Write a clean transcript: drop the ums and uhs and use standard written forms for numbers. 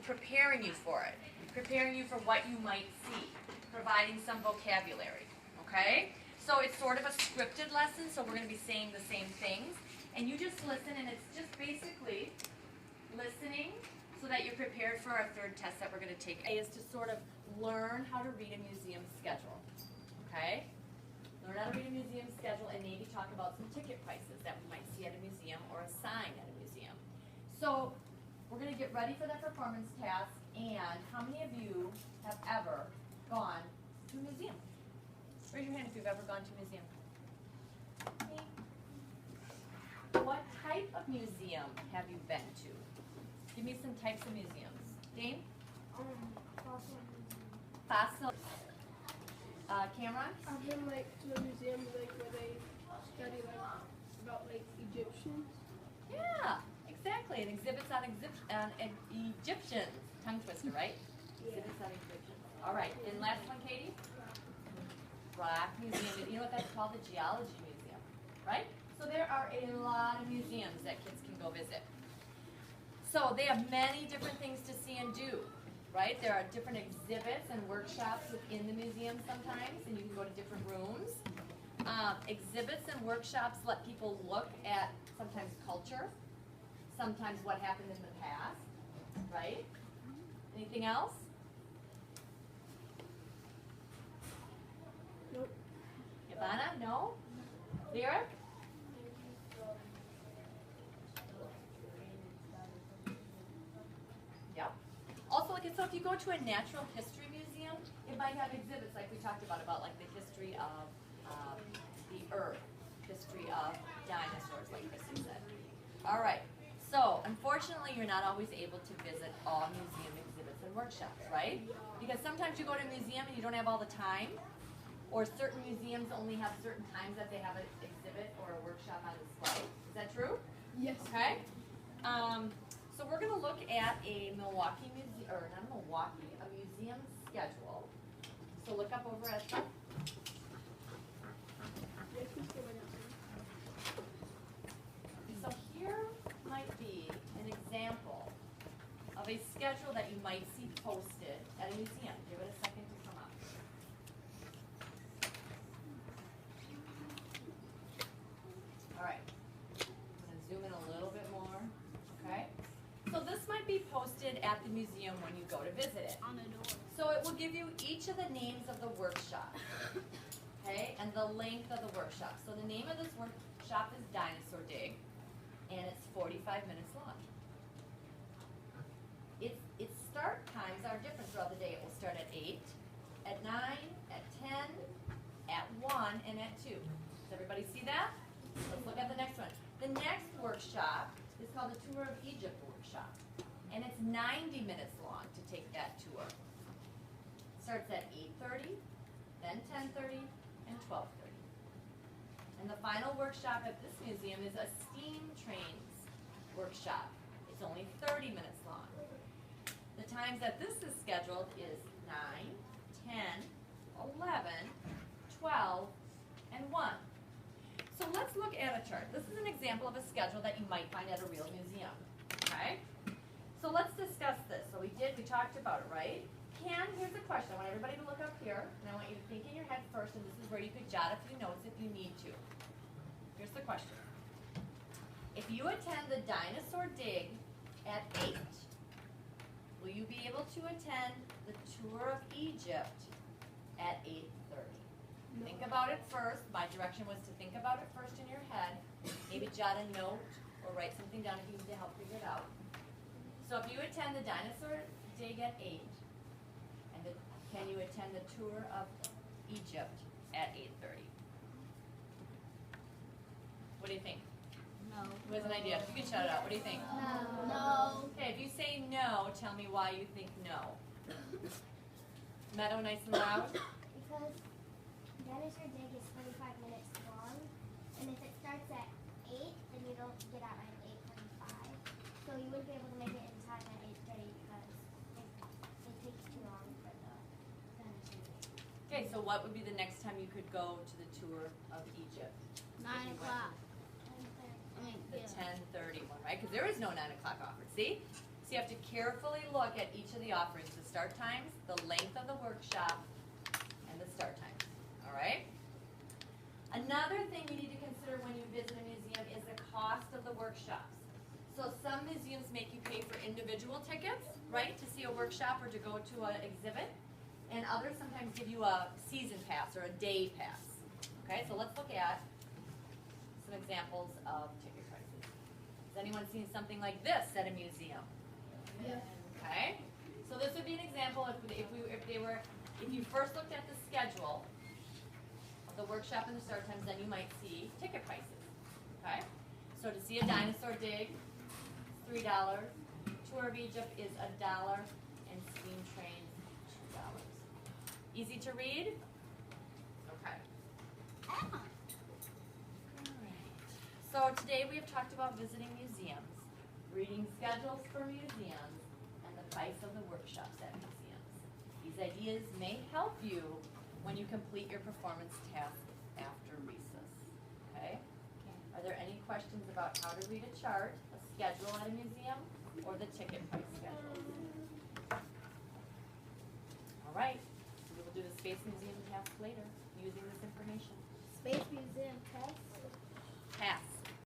preparing you for it, preparing you for what you might see, providing some vocabulary, okay? So it's sort of a scripted lesson, so we're going to be saying the same things, and you just listen, and it's just basically listening so that you're prepared for our third test that we're going to take. Is to sort of learn how to read a museum schedule, okay? Learn how to read a museum schedule and maybe talk about some ticket prices that we might see at a museum or a sign at a museum. So we're going to get ready for that performance task, and how many of you have ever gone to a museum? Raise your hand if you've ever gone to a museum. Me. What type of museum have you been to? Give me some types of museums. Dane? Fossil. Fossil. Cameron? I've been like to a museum like where they study like about like Egyptians. Yeah, exactly. It exhibits on Egyptians. Tongue twister, right? Yeah. Exhibits on Egyptians. All right. And last one, Katie? Rock Museum. You know what that's called? The Geology Museum, right? So there are a lot of museums that kids can go visit. So they have many different things to see and do, right? There are different exhibits and workshops within the museum sometimes, and you can go to different rooms. Exhibits and workshops let people look at sometimes culture, sometimes what happened in the past, right? Anything else? Nope. Ivana, no? Lyric? Yep. Also, like, so if you go to a natural history museum, it might have exhibits like we talked about like the history of the earth, history of dinosaurs, like Kristen said. All right. So, unfortunately, you're not always able to visit all museum exhibits and workshops, right? Because sometimes you go to a museum and you don't have all the time, or certain museums only have certain times that they have an exhibit or a workshop on display. Is that true? Yes. Okay. So we're going to look at a Milwaukee museum, or not Milwaukee, a museum schedule. So look up over at the. So here might be an example of a schedule that you might see posted at a museum. Give it a second to come up. All right. I'm going to zoom in a little bit more. Okay. So this might be posted at the museum when you go to visit it. On the door. So it will give you each of the names of the workshop, okay, and the length of the workshop. So the name of this workshop is Dinosaur Dig, and it's 45 minutes long. Its start times are different throughout the day. It will start at 8, at 9, at 10, at 1, and at 2. Does everybody see that? Let's look at the next one. The next workshop is called the Tour of Egypt workshop, and it's 90 minutes long to take that tour. Starts at 8:30, then 10:30, and 12:30. And the final workshop at this museum is a steam trains workshop. It's only 30 minutes long. The times that this is scheduled is 9, 10, 11, 12, and 1. So let's look at a chart. This is an example of a schedule that you might find at a real museum, okay? So let's discuss this. So we talked about it, right? Here's the question. I want everybody to look up here, and I want you to think in your head first, and this is where you could jot a few notes if you need to. Here's the question. If you attend the Dinosaur Dig at 8, will you be able to attend the Tour of Egypt at 8:30? Think about it first. My direction was to think about it first in your head. Maybe jot a note or write something down if you need to help figure it out. So if you attend the Dinosaur Dig at 8, and can you attend the Tour of Egypt at 8:30? What do you think? No. Who has an idea? You can shout it out. What do you think? No. Okay, if you say no, tell me why you think no. Meadow, nice and loud. Because Dinosaur Dig is 45 minutes long, and if it starts at 8, then you don't get out at 8:45. So you wouldn't be able to make it in time at 8:30 because it takes too long for the Dinosaur Dig. Okay, so what would be the next time you could go to the Tour of Egypt? 9 o'clock. The 10:30 one, right? Because there is no 9 o'clock offer. See? So you have to carefully look at each of the offerings, the start times, the length of the workshop, and the start times, all right? Another thing you need to consider when you visit a museum is the cost of the workshops. So some museums make you pay for individual tickets, right, to see a workshop or to go to an exhibit, and others sometimes give you a season pass or a day pass. Okay, so let's look at some examples of ticket prices. Has anyone seen something like this at a museum? Yeah. Okay, so this would be an example if you first looked at the schedule of the workshop and the start times, then you might see ticket prices. Okay, so to see a dinosaur dig, $3. Tour of Egypt is $1, and steam trains $2. Easy to read? Okay. Alright. So today we have talked about visiting museums, reading schedules for museums, and the price of the workshops at museums. These ideas may help you when you complete your performance task after recess. Okay? Are there any questions about how to read a chart, a schedule at a museum, or the ticket price schedule? All right, so we will do the Space Museum task later using this information. Space Museum test. Task.